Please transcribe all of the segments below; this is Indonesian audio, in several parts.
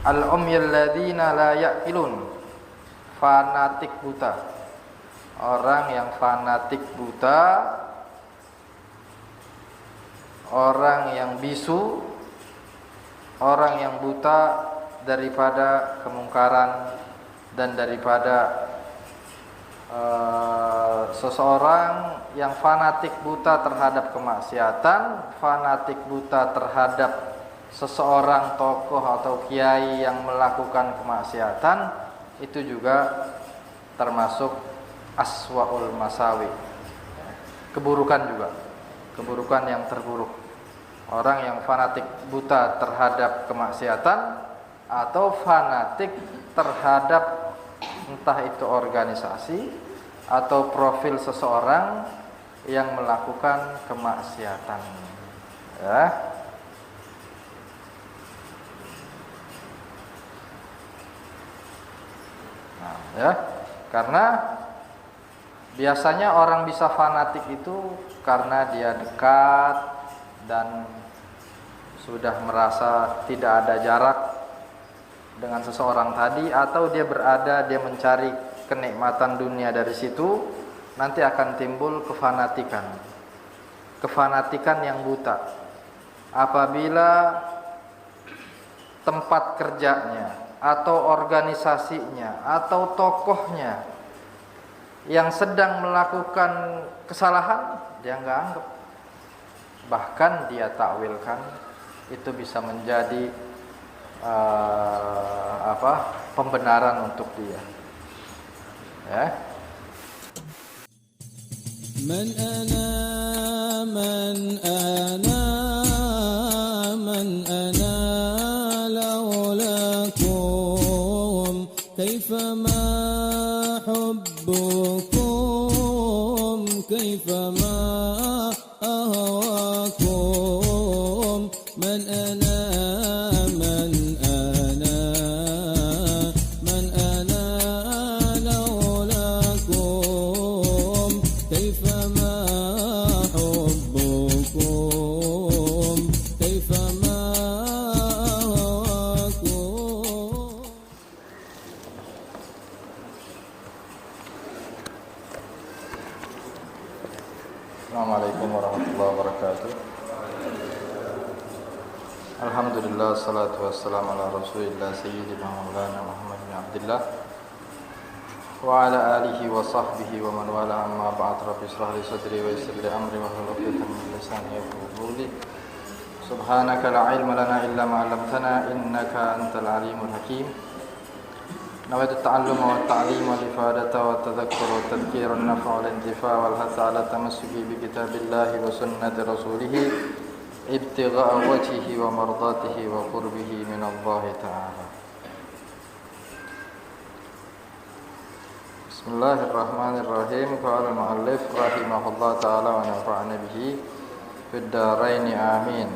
Al-umyal ladzina la ya'qilun, fanatik buta. Orang yang fanatik buta, orang yang bisu, orang yang buta daripada kemungkaran dan daripada seseorang yang fanatik buta terhadap kemaksiatan, fanatik buta terhadap seseorang tokoh atau kiai yang melakukan kemaksiatan, itu juga termasuk aswaul masawi, keburukan juga, keburukan yang terburuk. Orang yang fanatik buta terhadap kemaksiatan atau fanatik terhadap entah itu organisasi atau profil seseorang yang melakukan kemaksiatan, ya. Nah, ya, karena biasanya orang bisa fanatik itu karena dia dekat dan sudah merasa tidak ada jarak dengan seseorang tadi, atau dia mencari kenikmatan dunia dari situ, nanti akan timbul kefanatikan yang buta. Apabila tempat kerjanya atau organisasinya atau tokohnya yang sedang melakukan kesalahan, dia nggak anggap, bahkan dia takwilkan, itu bisa menjadi pembenaran untuk dia, ya. Man ana laulakum kaifama hubbukum kaifama ahwakum man ana Assalamualaikum warahmatullahi wabarakatuh. Alhamdulillah, salatu wassalamu ala rasulillah sayyidina maulana Muhammad bin Abdullah wa ala alihi wa sahbihi wa man wala, amma ba'd. Rabbi shrah li sadri wa yassir li amri wahlul 'uqdatam min lisani yafqahu qawli. Subhanaka la ilma lana illa ma 'allamtana innaka antal alimul hakim. Nawaitu ta'alluma wa ta'lima wal ifadata wa tadhakkura wa tadhkira wa nafa' wal intifa' wal hatha ala tamassuki bi kitabillahi wa sunnati rasulih ibtigha'a wajhihi wa mardatihi wa qurbihi min Allah ta'ala. Bismillahirrahmanirrahim. Qala al-mu'allif rahimahullah ta'ala wa nafa'ana bihi fid dharain amin.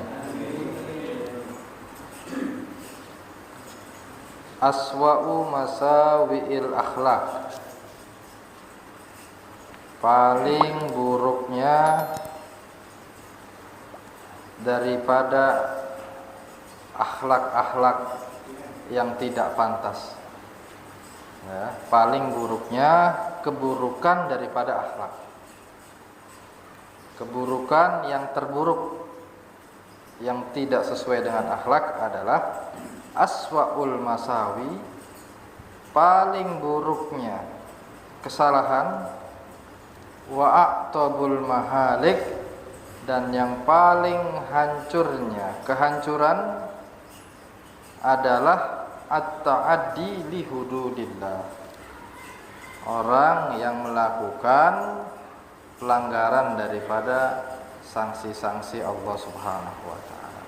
Aswa'u masawi'il akhlak, paling buruknya daripada akhlak-akhlak yang tidak pantas, ya, paling buruknya keburukan daripada akhlak, keburukan yang terburuk yang tidak sesuai dengan akhlak adalah aswa'ul masawi, paling buruknya kesalahan, wa a'tabul mahalik, dan yang paling hancurnya kehancuran adalah at-ta'addi li hududillah, orang yang melakukan pelanggaran daripada sanksi-sanksi Allah Subhanahu wa ta'ala,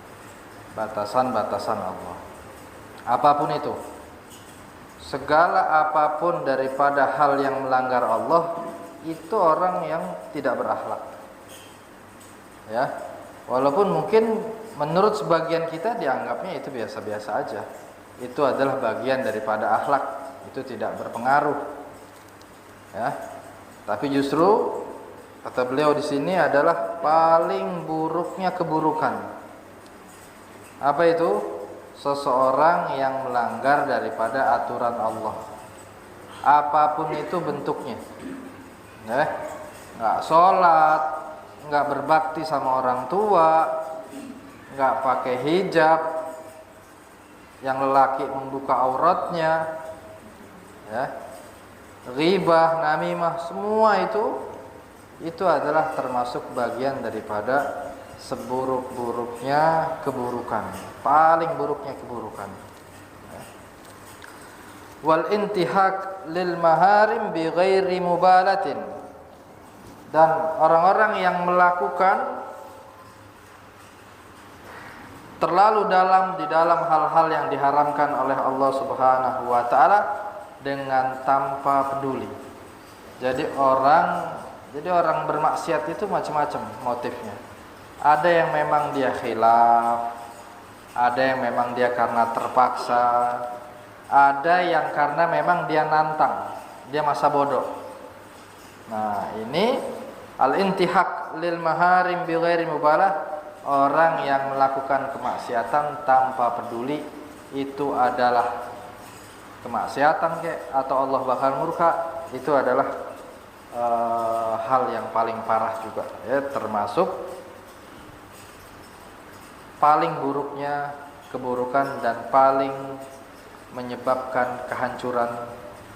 batasan-batasan Allah. Apapun itu, segala apapun daripada hal yang melanggar Allah, itu orang yang tidak berakhlak, ya. Walaupun mungkin menurut sebagian kita dianggapnya itu biasa-biasa aja, itu adalah bagian daripada akhlak, itu tidak berpengaruh, ya. Tapi justru kata beliau di sini adalah paling buruknya keburukan. Apa itu? seseorang yang melanggar daripada aturan Allah, apapun itu bentuknya, nggak sholat, nggak berbakti sama orang tua, nggak pakai hijab, yang lelaki membuka auratnya, ghibah, namimah, semua itu adalah termasuk bagian daripada seburuk-buruknya keburukan, paling buruknya keburukan. Wal intihak lil maharim bi ghairi mubalatin, dan orang-orang yang melakukan terlalu dalam di dalam hal-hal yang diharamkan oleh Allah Subhanahu wa taala dengan tanpa peduli. Jadi orang bermaksiat itu macam-macam motifnya. Ada yang memang dia khilaf, ada yang memang dia karena terpaksa, ada yang karena memang dia nantang, dia masa bodoh. Nah, ini al-intihak lil maharim bi ghairi mubalah, orang yang melakukan kemaksiatan tanpa peduli, itu adalah kemaksiatan atau Allah bakal murka, itu adalah hal yang paling parah juga, termasuk paling buruknya keburukan dan paling menyebabkan kehancuran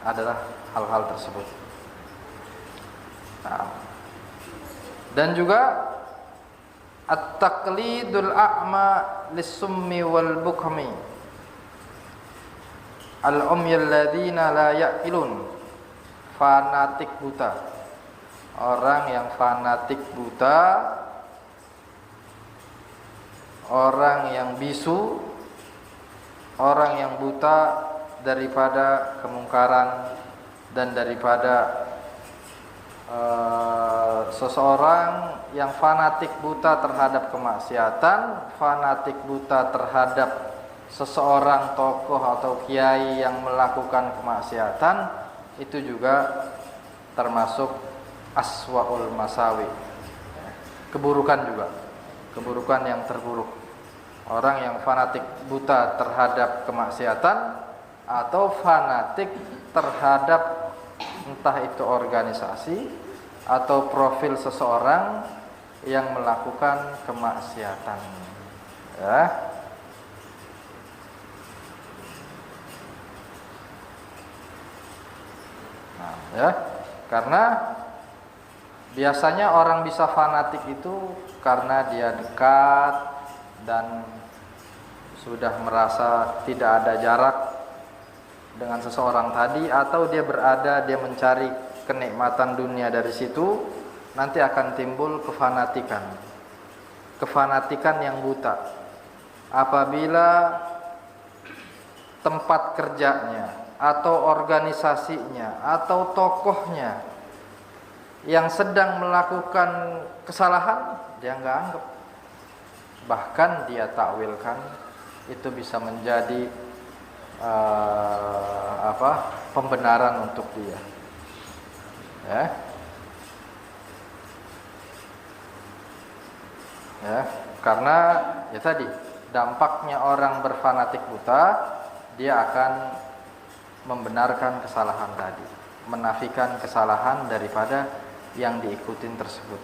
adalah hal-hal tersebut. Nah, dan juga at-taqlidul a'ma lis-summi wal bukmi al-umyal ladzina la ya'qilun, fanatik buta. Orang yang fanatik buta, orang yang bisu, orang yang buta daripada kemungkaran dan daripada seseorang yang fanatik buta terhadap kemaksiatan, fanatik buta terhadap seseorang tokoh atau kiai yang melakukan kemaksiatan, itu juga termasuk aswaul masawi, keburukan juga, keburukan yang terburuk. Orang yang fanatik buta terhadap kemaksiatan atau fanatik terhadap entah itu organisasi atau profil seseorang yang melakukan kemaksiatan, karena biasanya orang bisa fanatik itu karena dia dekat dan sudah merasa tidak ada jarak dengan seseorang tadi, atau dia mencari kenikmatan dunia dari situ, nanti akan timbul kefanatikan yang buta. Apabila tempat kerjanya atau organisasinya atau tokohnya yang sedang melakukan kesalahan, dia nggak anggap, bahkan dia takwilkan, itu bisa menjadi pembenaran untuk dia, karena tadi dampaknya orang berfanatik buta, dia akan membenarkan kesalahan tadi, menafikan kesalahan daripada yang diikutin tersebut.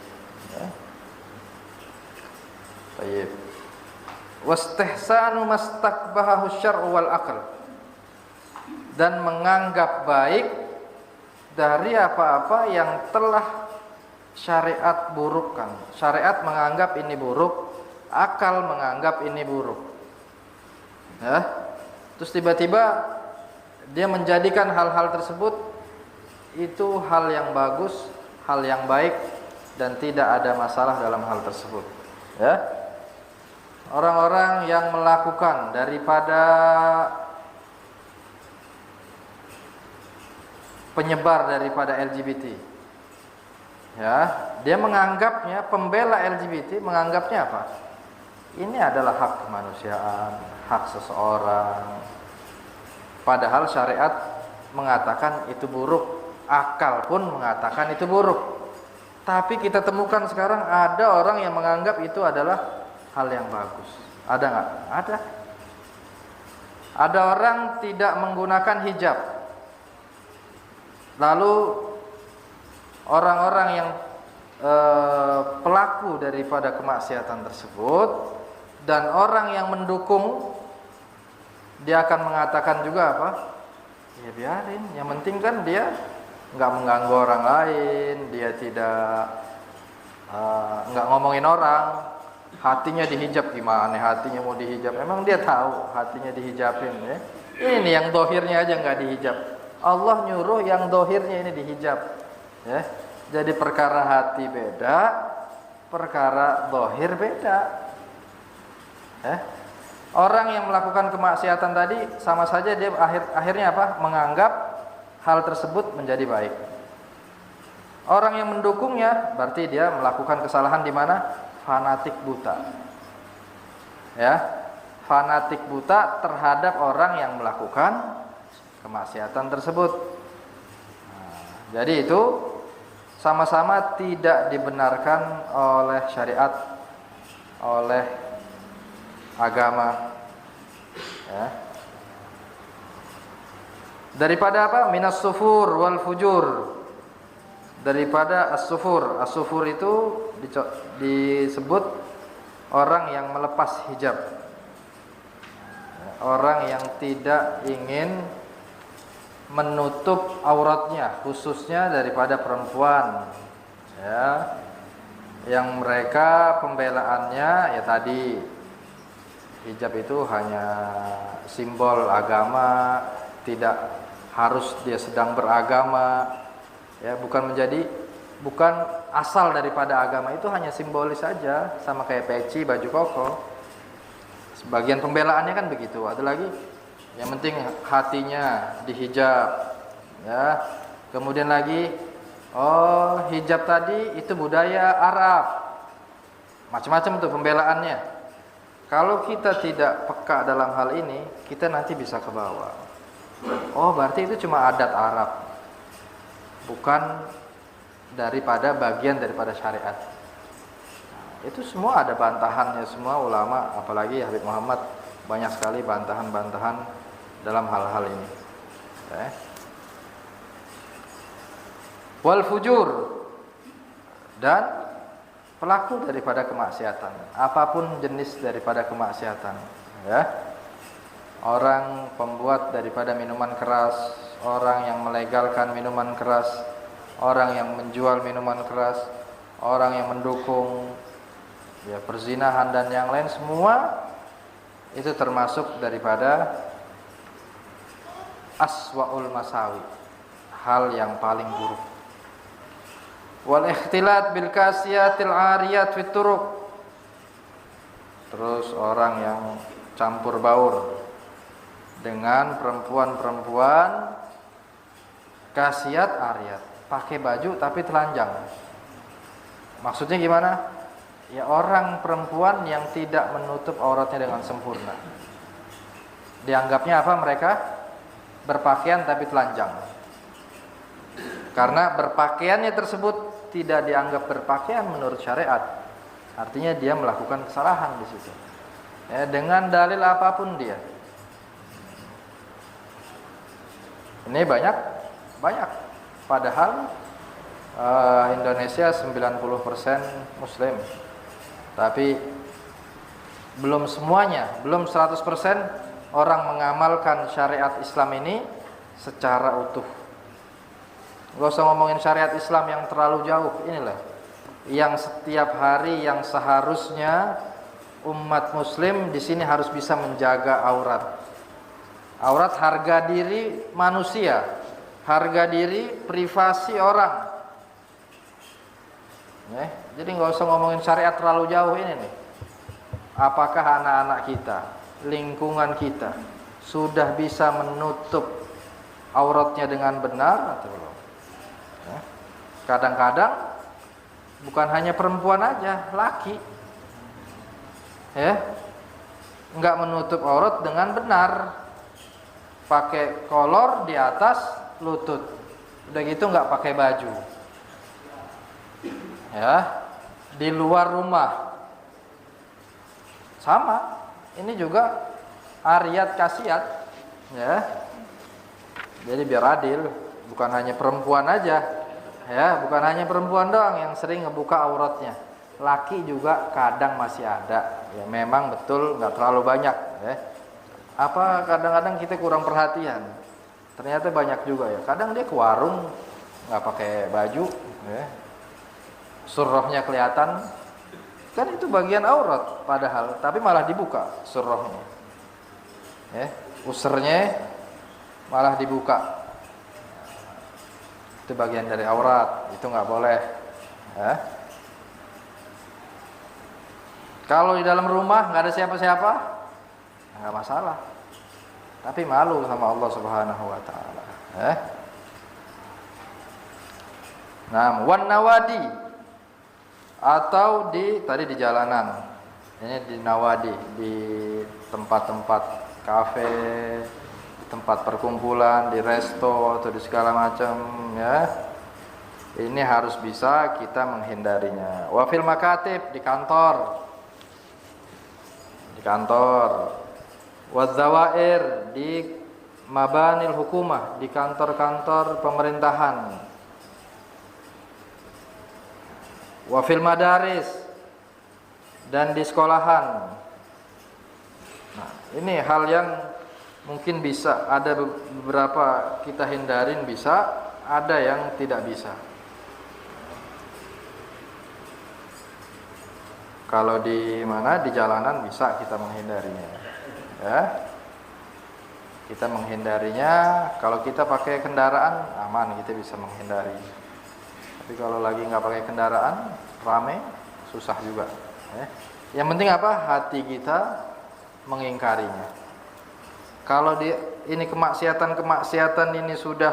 Baik. Wastihsanu mastakbahahu syar'u wal aql, dan menganggap baik dari apa-apa yang telah syariat burukkan. Syariat menganggap ini buruk, akal menganggap ini buruk. Terus tiba-tiba dia menjadikan hal-hal tersebut itu hal yang bagus, hal yang baik, dan tidak ada masalah dalam hal tersebut. Orang-orang yang melakukan daripada penyebar daripada LGBT, dia menganggapnya, pembela LGBT menganggapnya apa? Ini adalah hak kemanusiaan, hak seseorang. Padahal syariat mengatakan itu buruk, akal pun mengatakan itu buruk. Tapi kita temukan sekarang ada orang yang menganggap itu adalah hal yang bagus. Ada nggak? Ada. Ada orang tidak menggunakan hijab, lalu orang-orang yang pelaku daripada kemaksiatan tersebut dan orang yang mendukung, dia akan mengatakan juga apa? Ya biarin, yang penting kan dia nggak mengganggu orang lain, dia tidak nggak ngomongin orang, hatinya dihijab. Gimana hatinya mau dihijab? Emang dia tahu hatinya dihijabin ya? Ini yang dohirnya aja nggak dihijab. Allah nyuruh yang dohirnya ini dihijab ya. Jadi perkara hati beda, perkara dohir beda ya. Orang yang melakukan kemaksiatan tadi sama saja dia akhirnya apa? Menganggap hal tersebut menjadi baik. Orang yang mendukungnya berarti dia melakukan kesalahan di mana? Fanatik buta. Ya, fanatik buta terhadap orang yang melakukan kemaksiatan tersebut. Nah, jadi itu sama-sama tidak dibenarkan oleh syariat, oleh agama. Ya. Daripada apa? Minas sufur wal fujur. Daripada as-sufur. As-sufur itu disebut orang yang melepas hijab, orang yang tidak ingin menutup auratnya, khususnya daripada perempuan ya, yang mereka pembelaannya ya tadi, hijab itu hanya simbol agama, tidak harus dia sedang beragama ya, bukan asal daripada agama, itu hanya simbolis saja, sama kayak peci, baju koko. Sebagian pembelaannya kan begitu. Ada lagi yang penting hatinya dihijab ya. Kemudian lagi hijab tadi itu budaya Arab. Macam-macam tuh pembelaannya. Kalau kita tidak peka dalam hal ini, kita nanti bisa ke bawah. Oh, berarti itu cuma adat Arab, bukan bagian daripada syariat. Itu semua ada bantahannya, semua ulama, apalagi Habib Muhammad, banyak sekali bantahan-bantahan dalam hal-hal ini. Wal fujur, dan pelaku daripada kemaksiatan, apapun jenis daripada kemaksiatan ya. Orang pembuat daripada minuman keras, orang yang melegalkan minuman keras, orang yang menjual minuman keras, orang yang mendukung ya perzinahan dan yang lain, semua itu termasuk daripada aswaul masawi, hal yang paling buruk. Wal ikhtilat bil kasiyatil ariyat fit turuq, terus orang yang campur baur dengan perempuan-perempuan kasiat ariyat, pakai baju tapi telanjang. Maksudnya gimana? Ya orang perempuan yang tidak menutup auratnya dengan sempurna. Dianggapnya apa mereka? Berpakaian tapi telanjang. Karena berpakaiannya tersebut tidak dianggap berpakaian menurut syariat. Artinya dia melakukan kesalahan di situ. Ya, dengan dalil apapun dia. Ini banyak. Padahal Indonesia 90% Muslim, tapi belum semuanya, belum 100% orang mengamalkan syariat Islam ini secara utuh. Gak usah ngomongin syariat Islam yang terlalu jauh, inilah yang setiap hari yang seharusnya umat Muslim di sini harus bisa menjaga aurat. Aurat, harga diri manusia, harga diri privasi orang. Jadi nggak usah ngomongin syariat terlalu jauh ini nih. Apakah anak-anak kita, lingkungan kita sudah bisa menutup auratnya dengan benar atau belum? Kadang-kadang bukan hanya perempuan aja, laki nggak menutup aurat dengan benar, pakai kolor di atas lutut, udah gitu nggak pakai baju ya, di luar rumah sama. Ini juga ariyat kasiat, Ya. Jadi biar adil, bukan hanya perempuan aja. Ya, bukan hanya perempuan doang yang sering ngebuka auratnya. Laki juga kadang masih ada. Ya memang betul nggak terlalu banyak, ya. Apa kadang-kadang kita kurang perhatian. Ternyata banyak juga ya. Kadang dia ke warung nggak pakai baju, ya. Surahnya kelihatan. Kan itu bagian aurat padahal, tapi malah dibuka surahnya. Ya, usernya malah dibuka. Itu bagian dari aurat, itu nggak boleh. Ya. Kalau di dalam rumah nggak ada siapa-siapa, nggak masalah. Tapi malu sama Allah Subhanahu Wa Taala. Ya. Nah, wan nawadi atau tadi di jalanan, ini di nawadi, di tempat-tempat kafe, di tempat perkumpulan, di resto atau di segala macam, ya. Ini harus bisa kita menghindarinya. Wa fil makatib, di kantor. Di kantor. Wa zawair, di mabanil hukumah, di kantor-kantor pemerintahan. Wa fil madaris, dan di sekolahan. Nah, ini hal yang mungkin bisa ada beberapa kita hindarin, bisa, ada yang tidak bisa. Kalau di mana, di jalanan bisa kita menghindarinya, ya. Kita menghindarinya. Kalau kita pakai kendaraan aman, kita bisa menghindari. Tapi kalau lagi nggak pakai kendaraan, rame, susah juga. Ya. Yang penting apa? Hati kita mengingkarinya. Kalau ini kemaksiatan ini sudah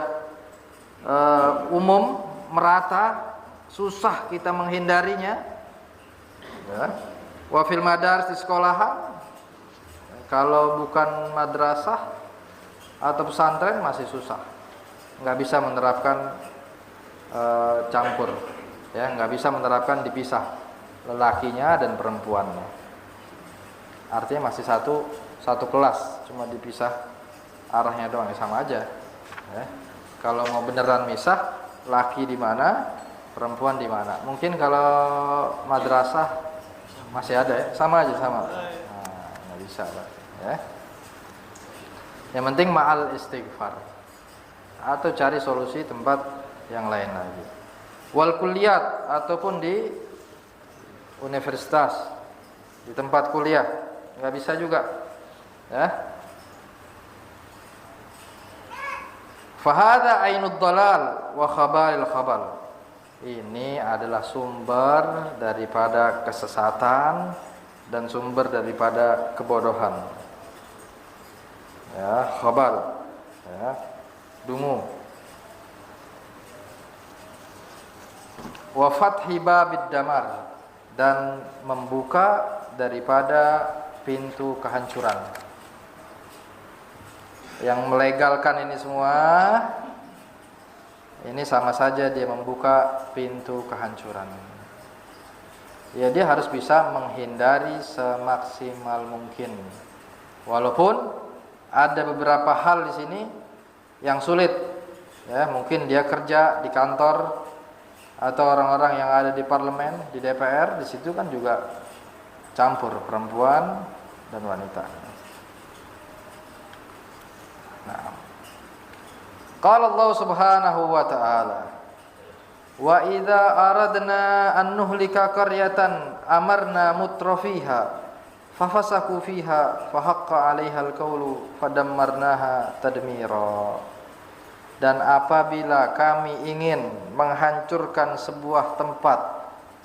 umum, merata, susah kita menghindarinya. Ya. Wa fil madaris, di sekolahan. Kalau bukan madrasah atau pesantren masih susah. Nggak bisa menerapkan campur, ya, nggak bisa menerapkan dipisah lelakinya dan perempuannya. Artinya masih satu kelas, cuma dipisah arahnya doang, ya sama aja. Ya. Kalau mau beneran misah, laki di mana, perempuan di mana. Mungkin kalau madrasah masih ada, ya, sama aja sama. Nah, nggak bisa, Pak. Ya. Yang penting ma'al istighfar, atau cari solusi tempat yang lain lagi. Wal kuliat, ataupun di universitas, di tempat kuliah, nggak bisa juga, ya. Fahada ainud dalal wa khabaril khabal. Ini adalah sumber daripada kesesatan dan sumber daripada kebodohan. Ya, khabal, ya, dungu. Wa fathi babid damar, dan membuka daripada pintu kehancuran. Yang melegalkan ini semua, ini sama saja dia membuka pintu kehancuran. Ya, dia harus bisa menghindari semaksimal mungkin. Walaupun ada beberapa hal di sini yang sulit, ya, mungkin dia kerja di kantor atau orang-orang yang ada di parlemen, di DPR, di situ kan juga campur perempuan dan wanita. Nah, qala Allah Subhanahu wa ta'ala, wa idza aradna an nuhlika qaryatan amarna mutrafiha fafasaku fiha fahaqqa 'alaihal qawlu fadammarnaha tadmira. Dan apabila kami ingin menghancurkan sebuah tempat,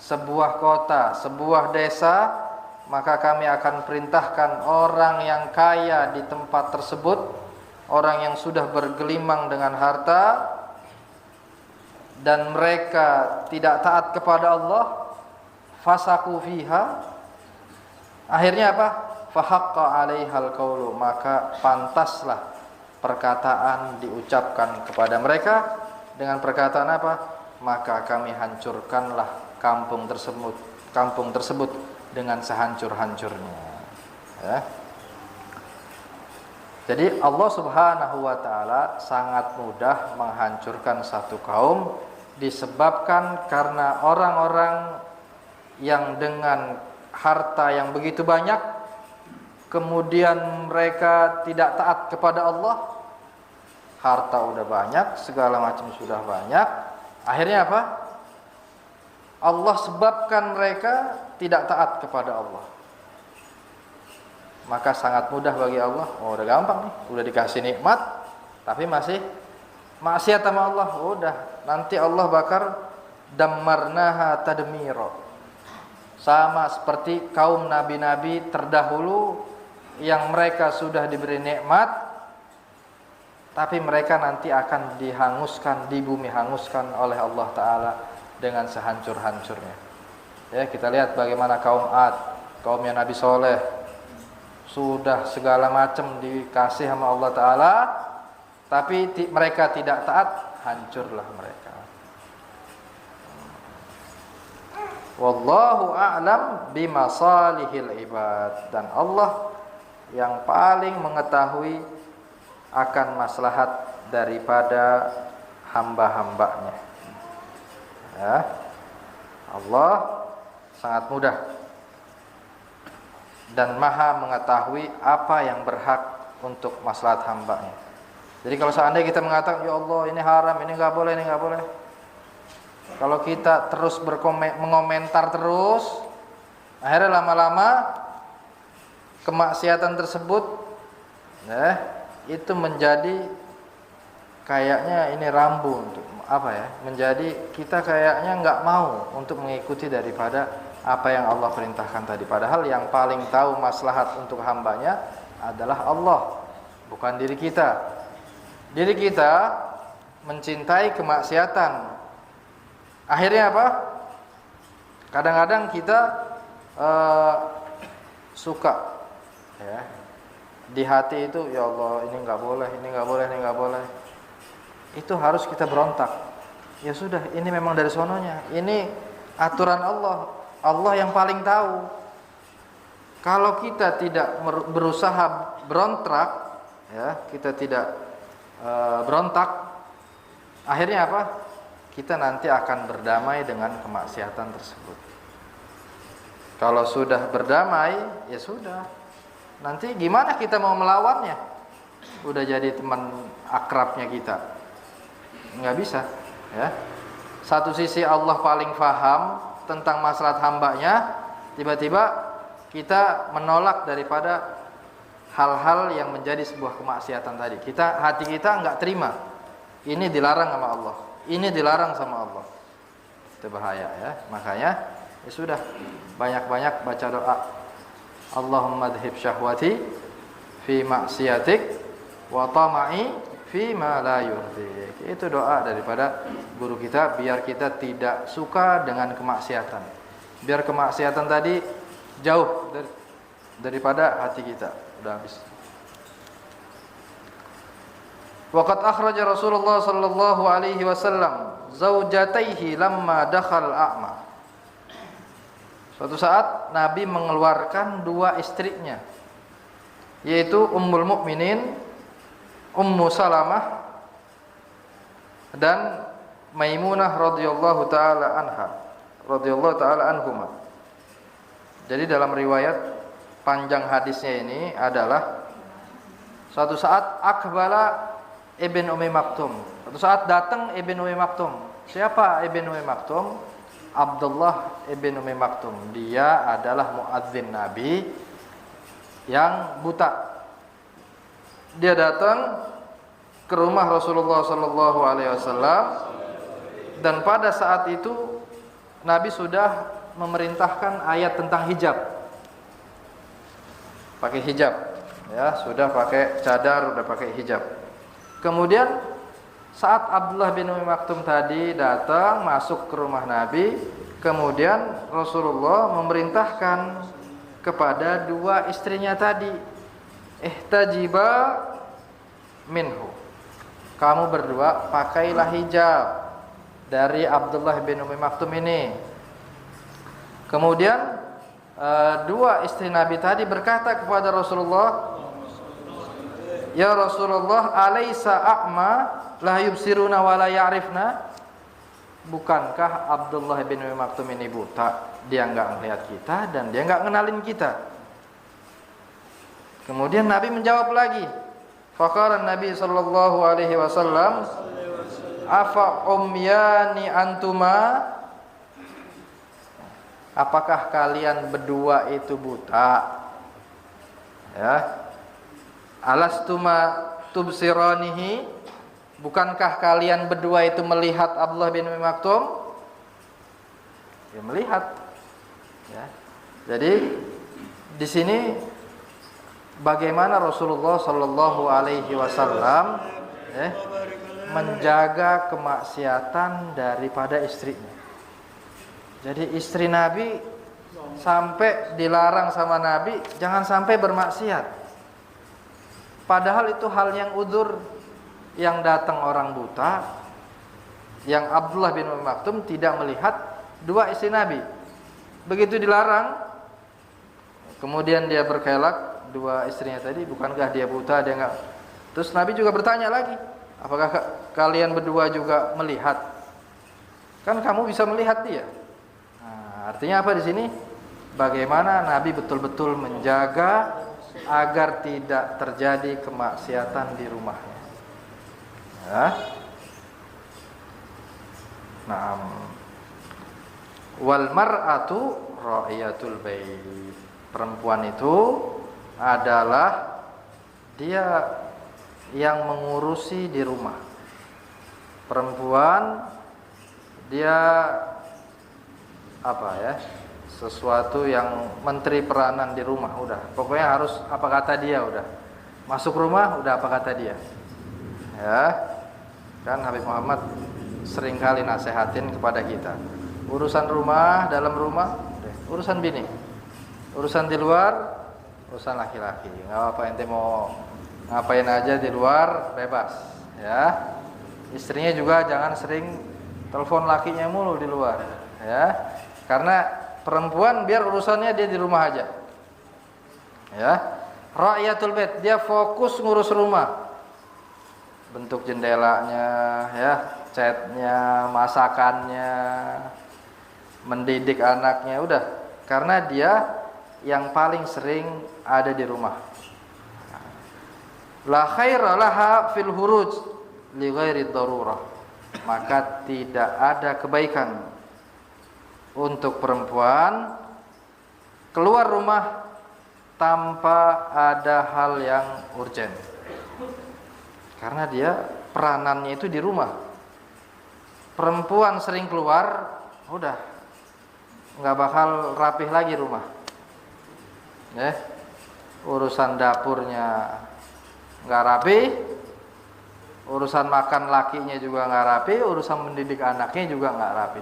sebuah kota, sebuah desa, maka kami akan perintahkan orang yang kaya di tempat tersebut, orang yang sudah bergelimang dengan harta, dan mereka tidak taat kepada Allah, fasaku fiha, akhirnya apa? Fahaqqa 'alaihal qawlu, maka pantaslah perkataan diucapkan kepada mereka dengan perkataan apa? Maka kami hancurkanlah kampung tersebut dengan sehancur-hancurnya. Ya. Jadi Allah Subhanahu wa taala sangat mudah menghancurkan satu kaum disebabkan karena orang-orang yang dengan harta yang begitu banyak, kemudian mereka tidak taat kepada Allah. Harta udah banyak, segala macam sudah banyak, akhirnya apa? Allah sebabkan mereka tidak taat kepada Allah. Maka sangat mudah bagi Allah. Oh, udah gampang nih, udah dikasih nikmat tapi masih maksiat sama Allah. Udah, nanti Allah bakar dammarnaha tadmira. Sama seperti kaum nabi-nabi terdahulu yang mereka sudah diberi nikmat tapi mereka nanti akan dihanguskan, di bumi hanguskan oleh Allah Ta'ala dengan sehancur-hancurnya. Ya, kita lihat bagaimana kaum Ad, kaumnya Nabi Soleh, sudah segala macam dikasih sama Allah Ta'ala, tapi mereka tidak taat, hancurlah mereka. Wallahu a'lam bimasalihil ibad. Dan Allah yang paling mengetahui akan maslahat daripada hamba-hambanya. Ya. Allah sangat mudah dan maha mengetahui apa yang berhak untuk maslahat hambanya. Jadi kalau seandainya kita mengatakan, ya Allah ini haram, ini nggak boleh, ini nggak boleh, kalau kita terus mengomentar terus, akhirnya lama-lama kemaksiatan tersebut itu menjadi kayaknya ini rambu untuk apa ya, menjadi kita kayaknya nggak mau untuk mengikuti daripada apa yang Allah perintahkan tadi. Padahal yang paling tahu maslahat untuk hambanya adalah Allah, bukan diri kita. Diri kita mencintai kemaksiatan, akhirnya apa? Kadang-kadang kita suka ya, di hati itu, ya Allah ini nggak boleh, ini nggak boleh, ini nggak boleh. Itu harus kita berontak. Ya sudah, ini memang dari sononya, ini aturan Allah, Allah yang paling tahu. Kalau kita tidak berusaha berontak, ya kita tidak berontak, akhirnya apa? Kita nanti akan berdamai dengan kemaksiatan tersebut. Kalau sudah berdamai, ya sudah. Nanti gimana kita mau melawannya? Udah jadi teman akrabnya kita, nggak bisa. Ya, satu sisi Allah paling paham tentang maslahat hambanya, tiba-tiba kita menolak daripada hal-hal yang menjadi sebuah kemaksiatan tadi. Hati kita nggak terima. Ini dilarang sama Allah, ini dilarang sama Allah. Itu bahaya ya. Makanya ya sudah, banyak-banyak baca doa. Allahumma dhhib syahwati fi maksiatik wa tama'i fi ma la yurdik. Itu doa daripada guru kita, biar kita tidak suka dengan kemaksiatan, biar kemaksiatan tadi jauh daripada hati kita. Udah habis. Waqad akhraja Rasulullah sallallahu alaihi wasallam zaujataihi lamma dakhal a'ma. Suatu saat Nabi mengeluarkan dua istrinya, yaitu Ummul Mukminin Ummu Salamah dan Maimunah radhiyallahu taala anhuma. Jadi dalam riwayat panjang hadisnya ini adalah suatu saat akbala Ibn Ummi Maktum. Suatu saat datang Ibn Ummi Maktum. Siapa Ibn Ummi Maktum? Abdullah Ibn Ummi Maktum. Dia adalah muadzin Nabi yang buta. Dia datang ke rumah Rasulullah sallallahu alaihi wasallam, dan pada saat itu Nabi sudah memerintahkan ayat tentang hijab. Pakai hijab, ya, sudah pakai cadar, sudah pakai hijab. Kemudian saat Abdullah bin Ummi Maktum tadi datang masuk ke rumah Nabi, kemudian Rasulullah memerintahkan kepada dua istrinya tadi, ihtajiba minhu, kamu berdua pakailah hijab dari Abdullah bin Ummi Maktum ini. Kemudian dua istri Nabi tadi berkata kepada Rasulullah, "Ya Rasulullah, alaisa a'ma la yubsiruna wa la ya'rifna?" Bukankah Abdullah bin Umi Maktum ini buta? Dia enggak melihat kita dan dia enggak kenalin kita. Kemudian Nabi menjawab lagi. Faqala Nabi sallallahu alaihi wasallam, "Afa umyani antuma?" Apakah kalian berdua itu buta? Ya. Alastuma tubsiranihi? Bukankah kalian berdua itu melihat Abdullah bin Umi Maktum? Ya, melihat. Ya. Jadi di sini bagaimana Rasulullah Shallallahu Alaihi Wasallam menjaga kemaksiatan daripada istrinya. Jadi istri Nabi sampai dilarang sama Nabi jangan sampai bermaksiat. Padahal itu hal yang udzur, yang datang orang buta, yang Abdullah bin Umi Maktum tidak melihat dua istri Nabi. Begitu dilarang, kemudian dia berkelak dua istrinya tadi, bukankah dia buta? Dia enggak. Terus Nabi juga bertanya lagi, apakah kalian berdua juga melihat? Kan kamu bisa melihat dia. Nah, artinya apa di sini? Bagaimana Nabi betul-betul menjaga agar tidak terjadi kemaksiatan di rumahnya. Ya. Naam. Wal mar'atu ra'iyatul bait. Perempuan itu adalah dia yang mengurusi di rumah. Perempuan dia apa ya? Sesuatu yang menteri peranan di rumah, udah. Pokoknya harus apa kata dia, udah. Masuk rumah udah apa kata dia. Ya. Kan Habib Muhammad seringkali nasehatin kepada kita. Urusan rumah, dalam rumah, urusan bini. Urusan di luar, urusan laki-laki. Enggak apa-apa, ente mau ngapain aja di luar, bebas, ya. Istrinya juga jangan sering telepon lakinya mulu di luar, ya. Karena perempuan biar urusannya dia di rumah aja. Ya. Ra'iyatul bait, dia fokus ngurus rumah. Bentuk jendelanya, ya, catnya, masakannya, mendidik anaknya, udah. Karena dia yang paling sering ada di rumah. La khaira laha fil huruj li ghairi darurah. Maka tidak ada kebaikan untuk perempuan keluar rumah tanpa ada hal yang urgen. Karena dia peranannya itu di rumah. Perempuan sering keluar, udah nggak bakal rapih lagi rumah. Ya, urusan dapurnya nggak rapi, urusan makan lakinya juga nggak rapi, urusan mendidik anaknya juga nggak rapi.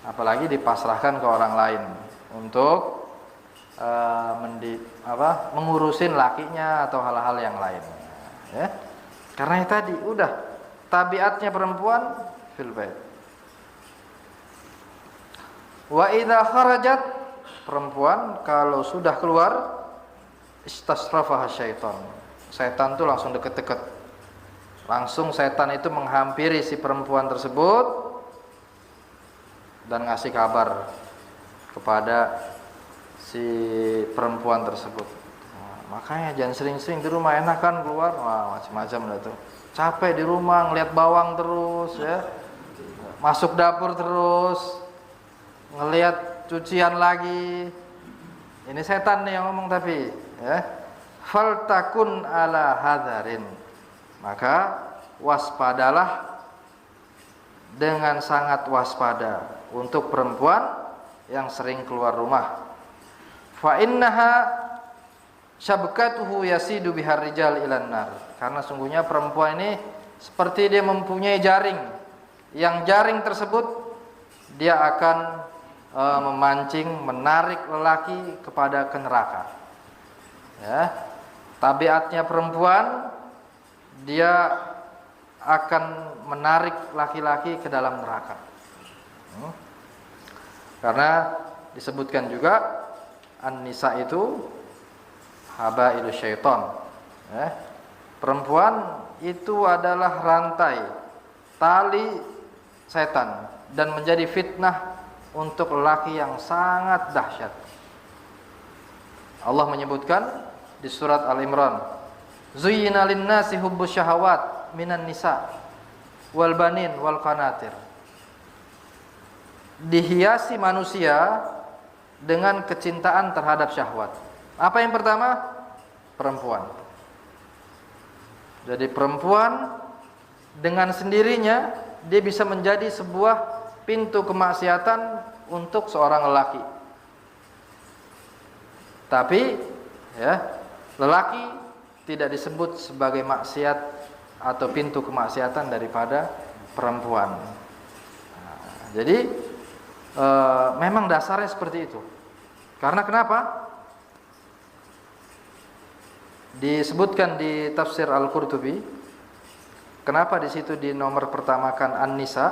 Apalagi dipasrahkan ke orang lain untuk mengurusin lakinya atau hal-hal yang lain. Ya. Karena tadi udah tabiatnya perempuan fil bait. Wa idza kharajat, perempuan kalau sudah keluar istasrafaha syaitan. Setan tuh langsung deket-deket. Langsung setan itu menghampiri si perempuan tersebut dan ngasih kabar kepada si perempuan tersebut. Nah, makanya jangan sering-sering di rumah, enak kan keluar, wah macam-macam dah tuh. Capek di rumah ngelihat bawang terus, ya. Masuk dapur terus, ngelihat cucian lagi. Ini setan nih yang ngomong tapi, ya. Faltakun ala hadarin. Maka waspadalah dengan sangat waspada untuk perempuan yang sering keluar rumah. Fa innaha syabkatuhu yasidu bihar rijal ilan nar. Karena sungguhnya perempuan ini seperti dia mempunyai jaring. Yang jaring tersebut dia akan memancing, menarik lelaki kepada ke neraka. Ya. Tabiatnya perempuan, dia akan menarik laki-laki ke dalam neraka. Karena disebutkan juga an-nisa itu habailu syaitan. Perempuan itu adalah rantai, tali setan, dan menjadi fitnah untuk lelaki yang sangat dahsyat. Allah menyebutkan di surat Al-Imran, Zuyyina lin-nasi hubbus syahawat minan nisa wal banin wal qanatir. Dihiasi manusia dengan kecintaan terhadap syahwat. Apa yang pertama? Perempuan. Jadi perempuan dengan sendirinya dia bisa menjadi sebuah pintu kemaksiatan untuk seorang lelaki. Tapi ya, lelaki tidak disebut sebagai maksiat atau pintu kemaksiatan daripada perempuan. Jadi memang dasarnya seperti itu. Karena kenapa? Disebutkan di tafsir Al-Qurtubi, kenapa di situ di nomor pertamakan An-Nisa,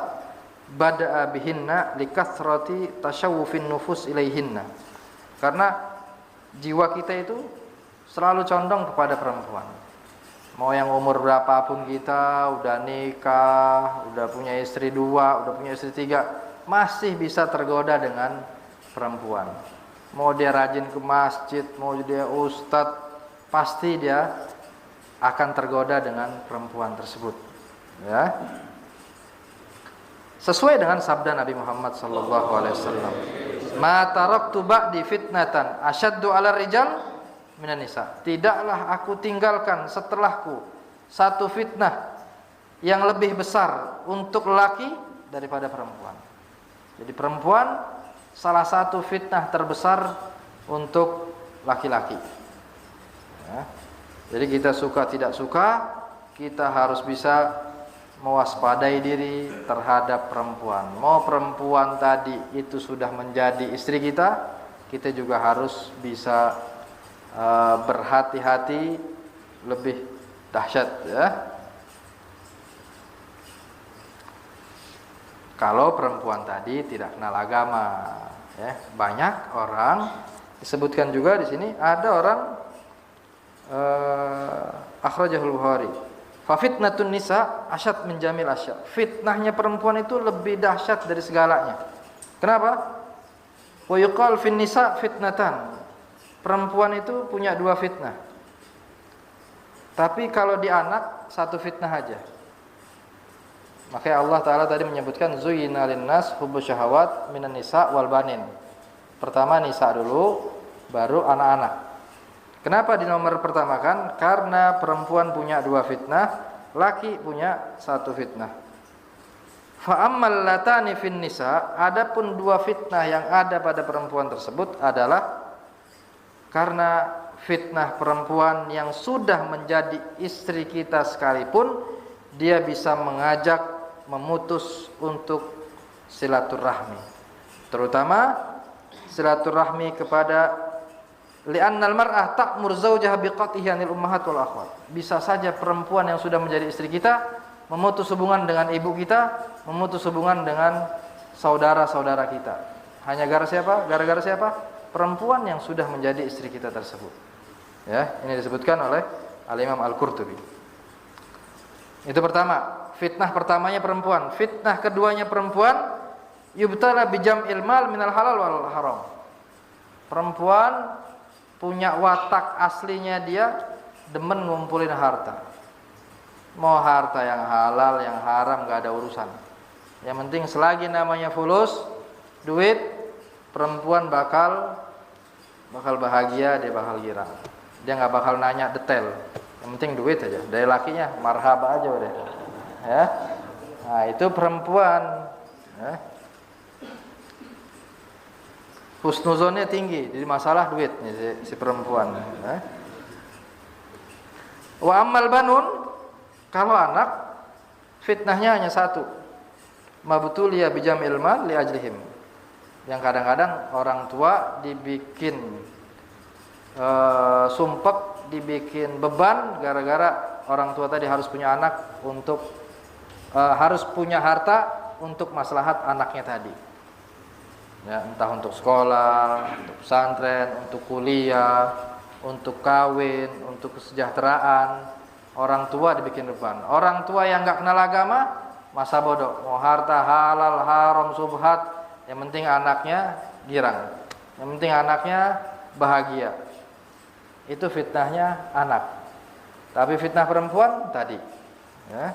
bada'a bihinna likathrati tasyawufin nufus ilaihinna. Karena jiwa kita itu selalu condong kepada perempuan. Mau yang umur berapapun kita, udah nikah, udah punya istri 2, udah punya istri 3, masih bisa tergoda dengan perempuan. Mau dia rajin ke masjid, mau dia ustadz, pasti dia akan tergoda dengan perempuan tersebut. Ya. Sesuai dengan sabda Nabi Muhammad sallallahu alaihi wasallam, "Ma taraktu ba'di fitnatan asyaddu 'ala rijal minan nisa." Tidaklah aku tinggalkan setelahku satu fitnah yang lebih besar untuk lelaki daripada perempuan. Jadi perempuan salah satu fitnah terbesar untuk laki-laki. Ya. Jadi kita suka tidak suka, kita harus bisa mewaspadai diri terhadap perempuan. Mau perempuan tadi itu sudah menjadi istri kita, kita juga harus bisa berhati-hati lebih dahsyat, ya. Kalau perempuan tadi tidak kenal agama, ya. Banyak orang disebutkan juga di sini ada orang akhrajahul Bukhari, fa fitnatun nisa asyad min jamil asya. Fitnahnya perempuan itu lebih dahsyat dari segalanya. Kenapa? Wa yuqal fin nisa fitnatan. Perempuan itu punya 2 fitnah. Tapi kalau di anak satu fitnah aja. Makanya Allah Ta'ala tadi menyebutkan zuyyina linnas hubbus syahawat minan nisa wal banin. Pertama nisa dulu, baru anak-anak. Kenapa di nomor pertama kan? Karena perempuan punya 2 fitnah, laki punya 1 fitnah. Fa ammal latani fin nisa, adapun 2 fitnah yang ada pada perempuan tersebut adalah karena fitnah perempuan yang sudah menjadi istri kita sekalipun, dia bisa mengajak memutus untuk silaturahmi. Terutama silaturahmi kepada li'annal mar'ah ta'mur zawjaha biqatihi anil ummahat wal akhwat. Bisa saja perempuan yang sudah menjadi istri kita memutus hubungan dengan ibu kita, memutus hubungan dengan saudara-saudara kita. Hanya gara-gara siapa? Gara-gara siapa? Perempuan yang sudah menjadi istri kita tersebut. Ya, ini disebutkan oleh Al-Imam Al-Qurtubi. Itu pertama, fitnah pertamanya perempuan. Fitnah keduanya perempuan, yubtala bijam'il mal minal halal wal haram. Perempuan punya watak aslinya, dia demen ngumpulin harta. Mau harta yang halal, yang haram, gak ada urusan. Yang penting selagi namanya fulus, duit, perempuan bakal bahagia, dia bakal girang. Dia gak bakal nanya detail. Yang penting duit aja. Dari lakinya marhaba aja udah. Ya. Nah, itu perempuan. Ya. Husnuzonnya tinggi, jadi masalah duit nih si perempuan. Wa ammal banun, kalau anak fitnahnya hanya 1. Mabtuliya bijam'il mal li ajlihim. Yang kadang-kadang orang tua dibikin sumpek, dibikin beban gara-gara orang tua tadi harus punya anak untuk harus punya harta untuk maslahat anaknya tadi. Ya, entah untuk sekolah, untuk pesantren, untuk kuliah, untuk kawin, untuk kesejahteraan. Orang tua dibikin beban. Orang tua yang nggak kenal agama, masa bodoh. Mau harta halal, haram, subhat, yang penting anaknya girang. Yang penting anaknya bahagia. Itu fitnahnya anak. Tapi fitnah perempuan tadi, ya.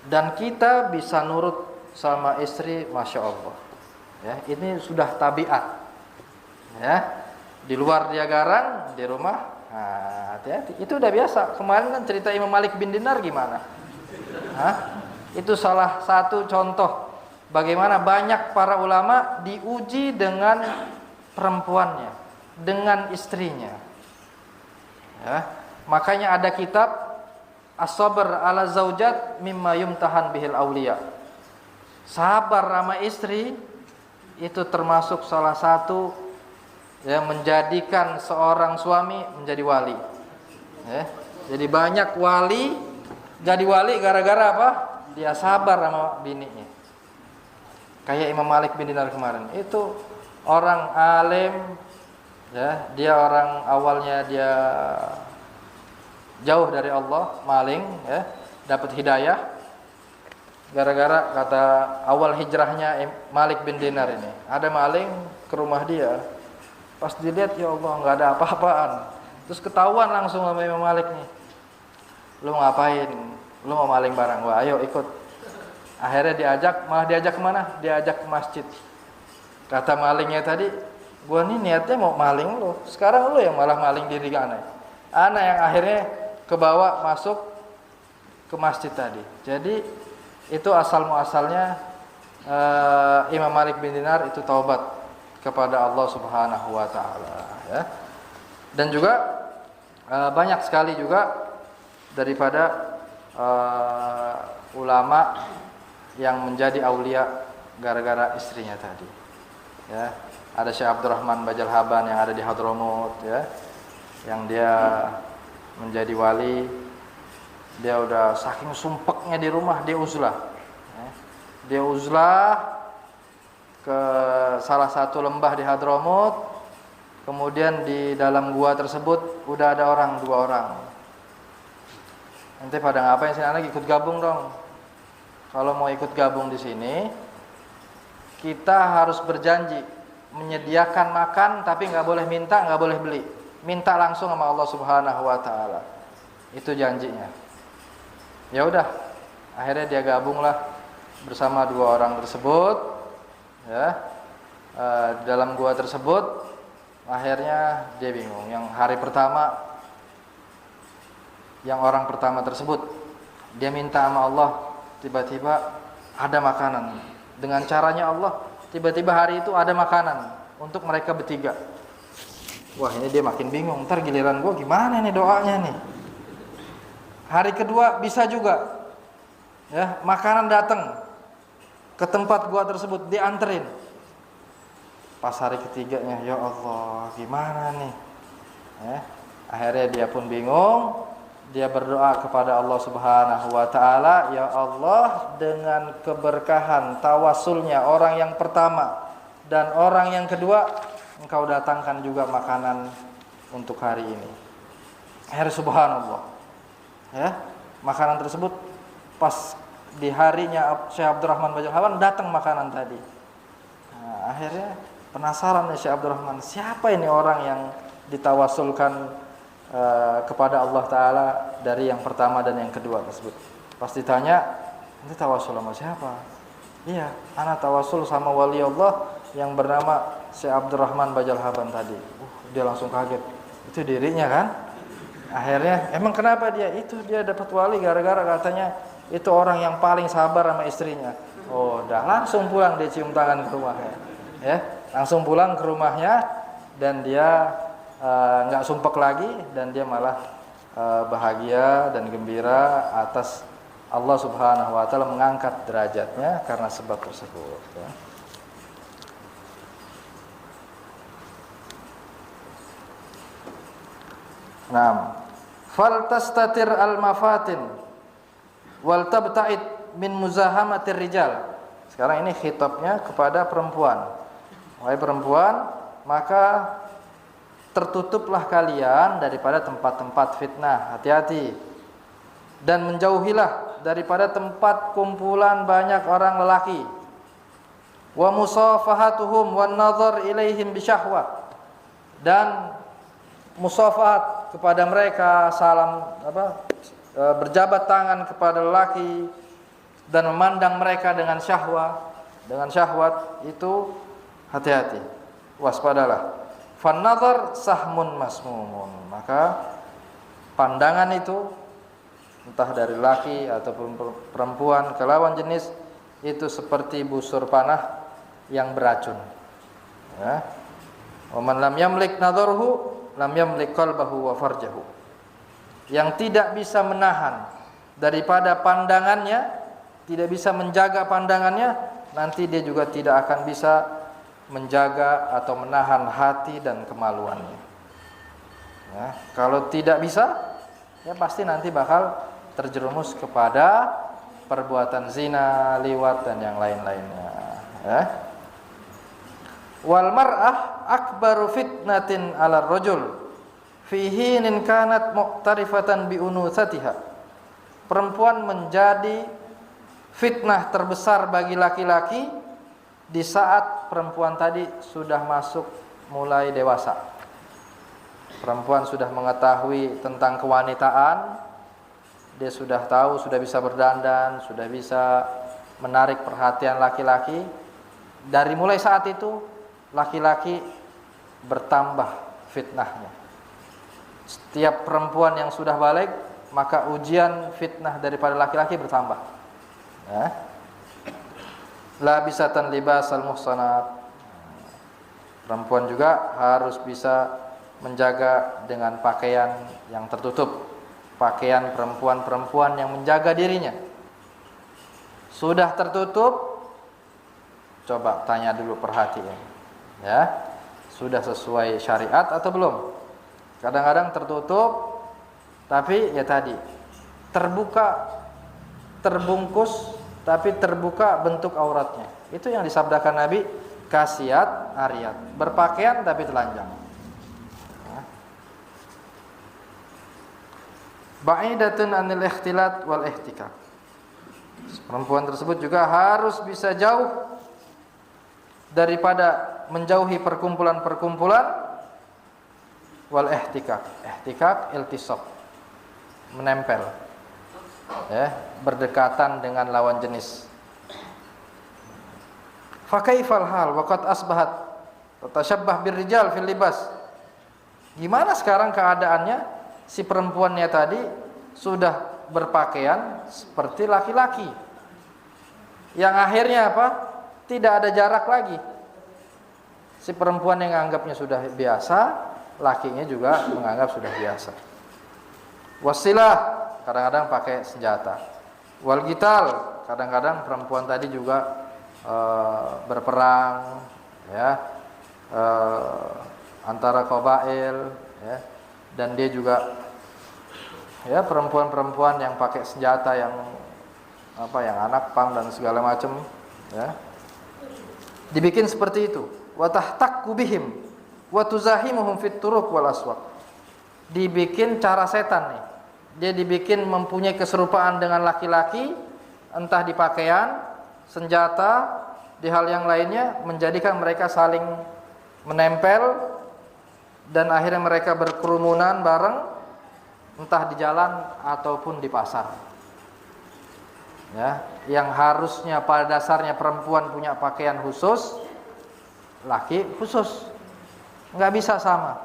Dan kita bisa nurut sama istri, masya Allah. Ya, ini sudah tabiat. Ya, di luar dia garang, di rumah. Nah, hati-hati. Itu udah biasa. Kemarin kan cerita Imam Malik bin Dinar gimana? Itu salah satu contoh bagaimana banyak para ulama diuji dengan perempuannya, dengan istrinya. Ya, makanya ada kitab As-Sabr ala Zaujat mimma yumtahan bihil auliya. Sabar sama istri itu termasuk salah satu yang menjadikan seorang suami menjadi wali. Ya. Jadi banyak wali jadi wali gara-gara apa? Dia sabar sama bininya. Kayak Imam Malik bin Dinar kemarin. Itu orang alim, ya, dia orang awalnya dia jauh dari Allah, maling, ya, dapat hidayah. Gara-gara kata awal hijrahnya Malik bin Dinar ini, ada maling ke rumah dia. Pas dilihat, ya Allah, nggak ada apa-apaan. Terus ketahuan langsung sama Imam Malik nih. Lu ngapain? Lu mau maling barang gua? Ayo ikut. Akhirnya malah diajak kemana? Diajak ke masjid. Kata malingnya tadi, gua nih niatnya mau maling lu. Sekarang lu yang malah maling diri ana. Ana yang akhirnya kebawa masuk ke masjid tadi. Jadi itu asal muasalnya Imam Malik bin Dinar itu taubat kepada Allah Subhanahu wa taala, ya. Dan juga banyak sekali juga daripada ulama yang menjadi aulia gara-gara istrinya tadi, ya. Ada Syekh Abdurrahman Bajal Haban yang ada di Hadramut, ya, yang dia menjadi wali. Dia udah saking sumpeknya di rumah, dia uzlah, ya. Dia uzlah ke salah satu lembah di Hadramut. Kemudian di dalam gua tersebut udah ada dua orang. Nanti pada ngapain sih anak ikut gabung dong? Kalau mau ikut gabung di sini, kita harus berjanji menyediakan makan, tapi nggak boleh minta, nggak boleh beli. Minta langsung sama Allah Subhanahu wa taala. Itu janjinya. Ya udah, akhirnya dia gabunglah bersama dua orang tersebut. Ya, dalam gua tersebut akhirnya dia bingung. Yang hari pertama, yang orang pertama tersebut dia minta sama Allah, tiba-tiba ada makanan. Dengan caranya Allah, tiba-tiba hari itu ada makanan untuk mereka bertiga. Wah, ini dia makin bingung. Ntar giliran gua gimana nih doanya nih? Hari kedua bisa juga, ya, makanan datang ke tempat gua tersebut, dianterin. Pas hari ketiganya, ya Allah, gimana nih? Ya, akhirnya dia pun bingung. Dia berdoa kepada Allah Subhanahu wa taala, ya Allah, dengan keberkahan tawasulnya orang yang pertama dan orang yang kedua, Engkau datangkan juga makanan untuk hari ini. Akhirnya subhanallah, ya, makanan tersebut pas di harinya Syekh Abdurrahman Bajal Haban datang makanan tadi. Nah, akhirnya penasaran nih Syekh Abdurrahman, siapa ini orang yang ditawasulkan kepada Allah Ta'ala dari yang pertama dan yang kedua tersebut. Pas ditanya, ini tawasul sama siapa? Iya, ana tawasul sama wali Allah yang bernama Syekh Abdurrahman Bajal Haban tadi. Dia langsung kaget, itu dirinya kan? Akhirnya, emang kenapa dia? Itu dia dapat wali gara-gara katanya itu orang yang paling sabar sama istrinya. Oh, udah langsung pulang, dia cium tangan ke rumahnya, ya, langsung pulang ke rumahnya dan dia nggak sumpek lagi dan dia malah bahagia dan gembira atas Allah Subhanahu wa taala mengangkat derajatnya karena sebab tersebut, ya. Naam, faltastatir al-mafatin wal tabta'id min muzahamatir rijal. Sekarang ini khitabnya kepada perempuan. Wahai perempuan, maka tertutuplah kalian daripada tempat-tempat fitnah, hati-hati. Dan menjauhilah daripada tempat kumpulan banyak orang lelaki. Wa musafahatuhum wan nazar ilaihim bisyahwah. Dan musafahat kepada mereka, salam berjabat tangan kepada lelaki dan memandang mereka dengan syahwat itu hati-hati, waspadalah. Fan nazar sahmun masmumun, maka pandangan itu entah dari laki ataupun perempuan ke lawan jenis itu seperti busur panah yang beracun. Ya. Wa man lam yamlik nadharuhu lam yamlik qalbahu wa farjahu. Yang tidak bisa menahan daripada pandangannya, tidak bisa menjaga pandangannya, nanti dia juga tidak akan bisa menjaga atau menahan hati dan kemaluannya. Ya, kalau tidak bisa, ya pasti nanti bakal terjerumus kepada perbuatan zina, liwat dan yang lain-lainnya. Ya. Wal mar'ah akbaru fitnatin 'ala rajul fi hinin kanat muqtarifatan bi unusatiha. Perempuan menjadi fitnah terbesar bagi laki-laki di saat perempuan tadi sudah masuk mulai dewasa. Perempuan sudah mengetahui tentang kewanitaan, dia sudah tahu, sudah bisa berdandan, sudah bisa menarik perhatian laki-laki. Dari mulai saat itu laki-laki bertambah fitnahnya. Setiap perempuan yang sudah balik, maka ujian fitnah daripada laki-laki bertambah. Ya. Labisatan libasal muhsanat. Perempuan juga harus bisa menjaga dengan pakaian yang tertutup. Pakaian perempuan-perempuan yang menjaga dirinya. Sudah tertutup, coba tanya dulu, perhatian. Ya, sudah sesuai syariat atau belum? Kadang-kadang tertutup, tapi ya tadi terbuka, terbungkus, tapi terbuka bentuk auratnya. Itu yang disabdakan Nabi, kasiat ariyat, berpakaian tapi telanjang. Ba'idatun anil ikhtilat wal ihtikak. Perempuan tersebut juga harus bisa jauh daripada menjauhi perkumpulan-perkumpulan wal ihtikak. Ihtikak iltisaq, menempel, ya, berdekatan dengan lawan jenis. Fa kaifal hal wa qad asbahat tatashabbah birrijal fil libas. Gimana sekarang keadaannya? Si perempuannya tadi sudah berpakaian seperti laki-laki, yang akhirnya apa? Tidak ada jarak lagi. Si perempuan yang anggapnya sudah biasa, lakinya juga menganggap sudah biasa. Wasilah, kadang-kadang pakai senjata. Wal gital, kadang-kadang perempuan tadi juga berperang, ya, antara qabail, ya, dan dia juga, ya, perempuan-perempuan yang pakai senjata yang yang anak pang dan segala macam, ya, dibikin seperti itu. Wa tahtakku bihim wa tuzahimuhum fit turuq wal aswaq. Dibikin cara setan nih. Dia dibikin mempunyai keserupaan dengan laki-laki, entah di pakaian, senjata, di hal yang lainnya, menjadikan mereka saling menempel dan akhirnya mereka berkerumunan bareng, entah di jalan ataupun di pasar. Ya, yang harusnya pada dasarnya perempuan punya pakaian khusus, laki khusus, nggak bisa sama.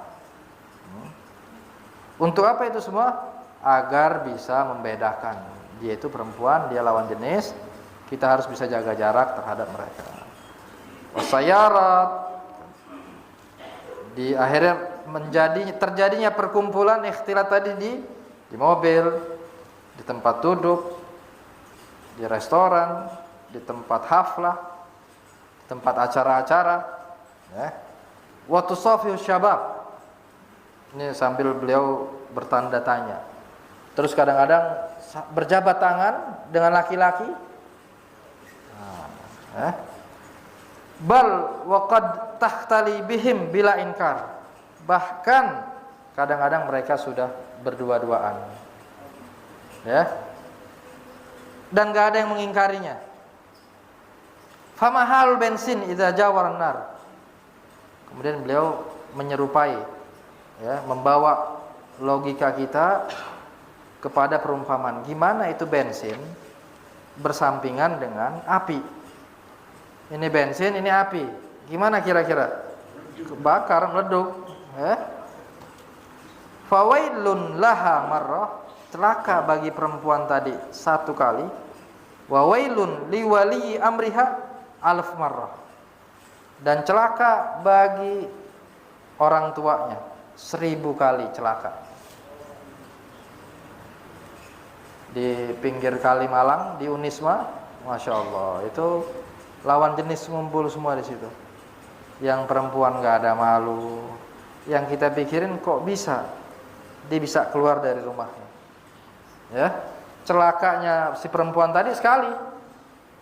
Untuk apa itu semua? Agar bisa membedakan, dia itu perempuan, dia lawan jenis, kita harus bisa jaga jarak terhadap mereka. Wasayarat, di akhirnya terjadinya perkumpulan ikhtilat tadi di mobil, di tempat duduk, di restoran, di tempat haflah, di tempat acara-acara, ya. Wa tusafihu syabab. Ini sambil beliau bertanda tanya. Terus kadang-kadang berjabat tangan dengan laki-laki. Bal wa qad tahtali bihim bila inkar. bahkan kadang-kadang mereka sudah berdua-duaan, ya, dan gak ada yang mengingkarinya. Famahal bensin idza jawar nar. Kemudian beliau menyerupai, ya, membawa logika kita kepada perumpamaan gimana itu bensin bersampingan dengan api. Ini bensin, ini api. Gimana kira-kira? Kebakar, meleduk, ya. Fawailun laha marrah, celaka bagi perempuan tadi satu kali. Wa wailun liwali amriha alf marrah, dan celaka bagi orang tuanya 1000 kali celaka. Di pinggir Kali Malang, di Unisma, Masya Allah, itu lawan jenis ngumpul semua di situ. Yang perempuan gak ada malu, yang kita pikirin kok bisa dia bisa keluar dari rumahnya, ya. Celakanya si perempuan tadi sekali,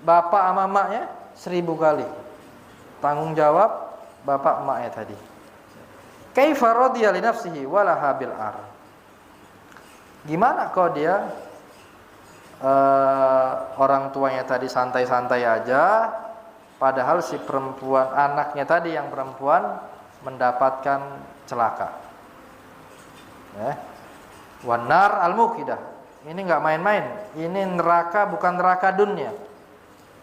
bapak sama emaknya 1000 kali. Tanggung jawab bapak emaknya tadi. Kaifa radiya li nafsihi walaha bil ar. Gimana kok dia orang tuanya tadi santai-santai aja, padahal si perempuan, anaknya tadi yang perempuan mendapatkan celaka, ya. Wanar al-muqidah, ini nggak main-main, ini neraka, bukan neraka dunia.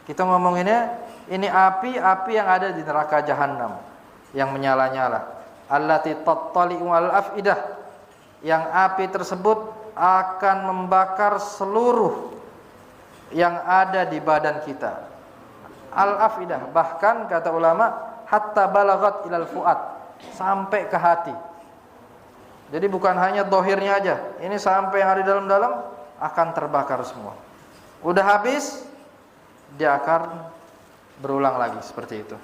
Kita ngomonginnya ini api yang ada di neraka jahanam yang menyala-nyala. Allati tattali'u al-afidah, yang api tersebut akan membakar seluruh yang ada di badan kita. Al-afidah, bahkan kata ulama hatta balagat ilal fuad, sampai ke hati. Jadi bukan hanya dohirnya aja, ini sampai yang ada di dalam-dalam akan terbakar semua. Udah habis, dia akan berulang lagi seperti itu.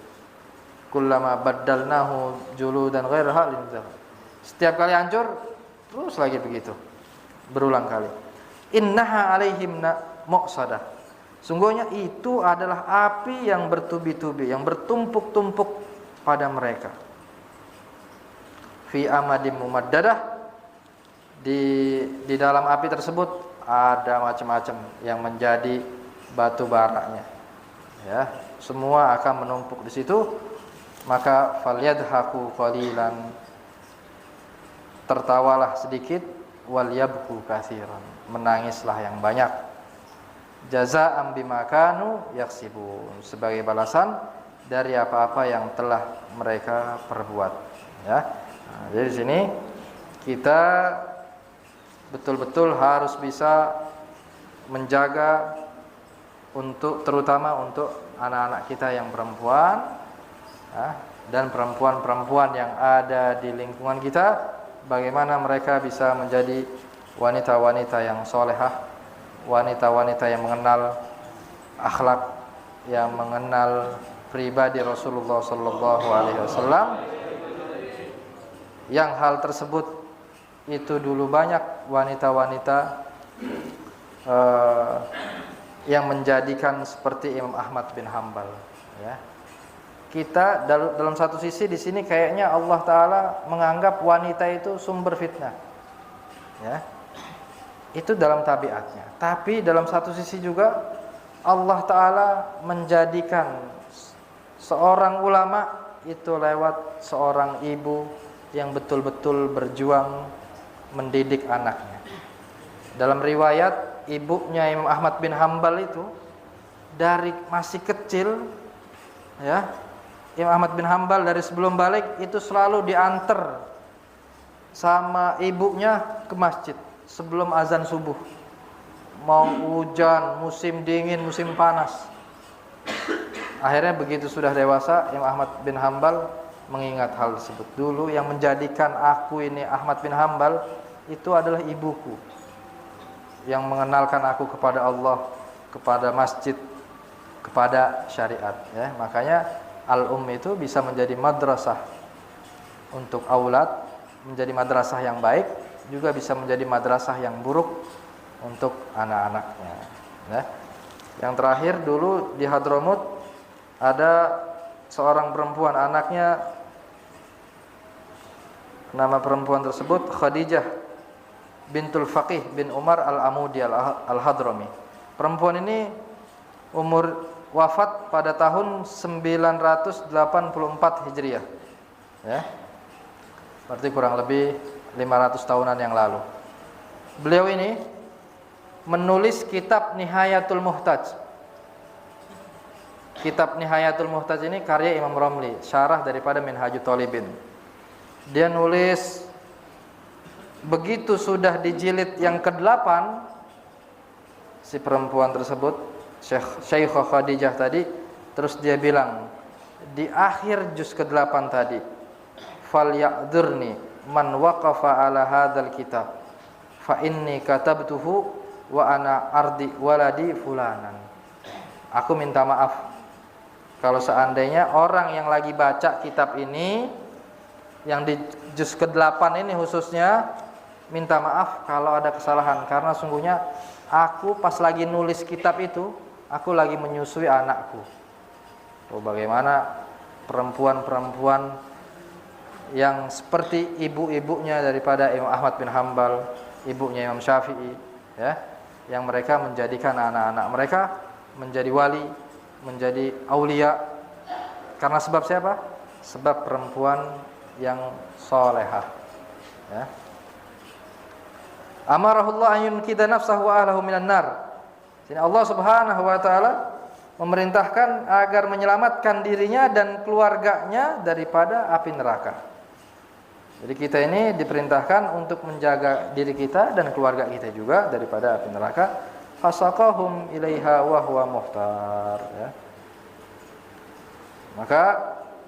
Kullama baddalnahu juludan ghairaha linzal. Setiap kali hancur, terus lagi begitu, berulang kali. Innaha alaihim muqsadah. Sungguhnya itu adalah api yang bertubi-tubi, yang bertumpuk-tumpuk pada mereka. Fi amadim mumaddadah, di dalam api tersebut ada macam-macam yang menjadi batu baranya, ya. Semua akan menumpuk di situ. Maka falyadhaku qalilan, tertawalah sedikit, wal yabku katsiran, menangislah yang banyak. Jazaa'an bima kanu yaksibun, sebagai balasan dari apa-apa yang telah mereka perbuat, ya. Nah, jadi di sini kita betul-betul harus bisa menjaga untuk, terutama untuk anak-anak kita yang perempuan, ya, dan perempuan-perempuan yang ada di lingkungan kita, bagaimana mereka bisa menjadi wanita-wanita yang solehah, wanita-wanita yang mengenal akhlak, yang mengenal pribadi Rasulullah sallallahu alaihi wasallam, yang hal tersebut itu dulu banyak wanita-wanita yang menjadikan seperti Imam Ahmad bin Hambal, ya. Kita dalam satu sisi di sini kayaknya Allah Ta'ala menganggap wanita itu sumber fitnah, ya. Itu dalam tabiatnya. Tapi dalam satu sisi juga Allah Ta'ala menjadikan seorang ulama itu lewat seorang ibu yang betul-betul berjuang mendidik anaknya. Dalam riwayat, ibunya Imam Ahmad bin Hambal itu dari masih kecil, ya, Imam Ahmad bin Hambal dari sebelum balik itu selalu diantar sama ibunya ke masjid sebelum azan subuh. Mau hujan, musim dingin, musim panas. Akhirnya begitu sudah dewasa, Imam Ahmad bin Hambal mengingat hal tersebut. Dulu yang menjadikan aku ini Ahmad bin Hambal itu adalah ibuku, yang mengenalkan aku kepada Allah, kepada masjid, kepada syariat, ya. Makanya al-um itu bisa menjadi madrasah untuk aulad, menjadi madrasah yang baik, juga bisa menjadi madrasah yang buruk untuk anak-anaknya, ya. Yang terakhir, dulu di Hadramut ada seorang perempuan, anaknya Nama perempuan tersebut Khadijah bintul Faqih bin Umar al-Amudi al-Hadrami. Perempuan ini wafat pada tahun 984 Hijriah. Ya. Berarti kurang lebih 500 tahunan yang lalu. Beliau ini menulis kitab Nihayatul Muhtaj. Kitab Nihayatul Muhtaj ini karya Imam Romli, syarah daripada Minhajut Thalibin. Dia nulis, begitu sudah di jilid yang ke-8, si perempuan tersebut, Syekhah Khadijah tadi, terus dia bilang di akhir juz ke-8 tadi, fal ya'dzurni man waqafa ala hadzal kitab fa inni katabtuhu wa ana ardi waladi fulanan. Aku minta maaf kalau seandainya orang yang lagi baca kitab ini, yang di juz ke-8 ini khususnya, minta maaf kalau ada kesalahan, karena sungguhnya aku pas lagi nulis kitab itu, aku lagi menyusui anakku. Bagaimana perempuan-perempuan yang seperti ibu-ibunya daripada Imam Ahmad bin Hanbal, ibunya Imam Syafi'i, ya, yang mereka menjadikan anak-anak mereka menjadi wali, menjadi aulia, karena sebab siapa? Sebab perempuan yang solehah, ya. Amarahullah an yunkida nafsahu wa ahlahu minan nar. Jadi Allah Subhanahu wa taala memerintahkan agar menyelamatkan dirinya dan keluarganya daripada api neraka. Jadi kita ini diperintahkan untuk menjaga diri kita dan keluarga kita juga daripada api neraka. Fasaqahum ilaiha wa huwa muhtar, ya. Maka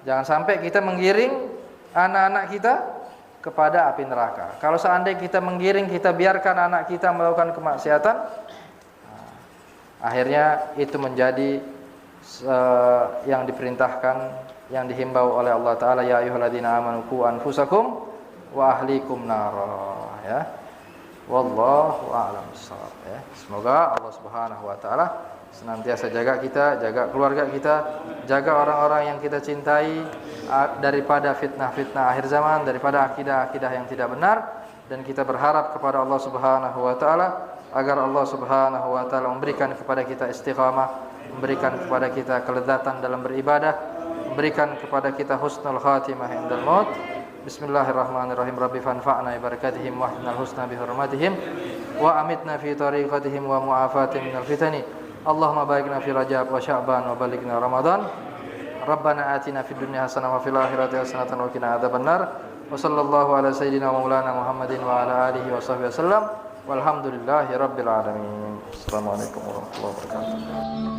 jangan sampai kita menggiring anak-anak kita kepada api neraka. Kalau seandainya kita menggiring, kita biarkan anak kita melakukan kemaksiatan, akhirnya itu menjadi yang diperintahkan, yang dihimbau oleh Allah Ta'ala, ya ayyuhalladzina amanu qu anfusakum wa ahlikum nara, ya. Wallahu a'lam bissawab, ya. Semoga Allah Subhanahu wa taala senantiasa jaga kita, jaga keluarga kita, jaga orang-orang yang kita cintai daripada fitnah-fitnah akhir zaman, daripada akidah-akidah yang tidak benar, dan kita berharap kepada Allah Subhanahu wa taala agar Allah Subhanahu wa taala memberikan kepada kita istiqamah, memberikan kepada kita kelezatan dalam beribadah, memberikan kepada kita husnul khatimah indal maut. Bismillahirrahmanirrahim. Rabbi fanfa'na bi barakatihim wa ahdinal husna bi hurmatihim wa amitna fi tariqatihim wa mu'afatihim minal fitani. Allahumma barikna fi Rajab wa Sya'ban wa balighna Ramadan. Rabbana atina fid dunya hasanah wa fil akhirati hasanatan wa qina adzabannar. Wa sallallahu ala sayyidina wa maulana Muhammadin wa ala alihi wa sahbihi wasallam. Walhamdulillahi rabbil alamin. Assalamualaikum warahmatullahi wabarakatuh.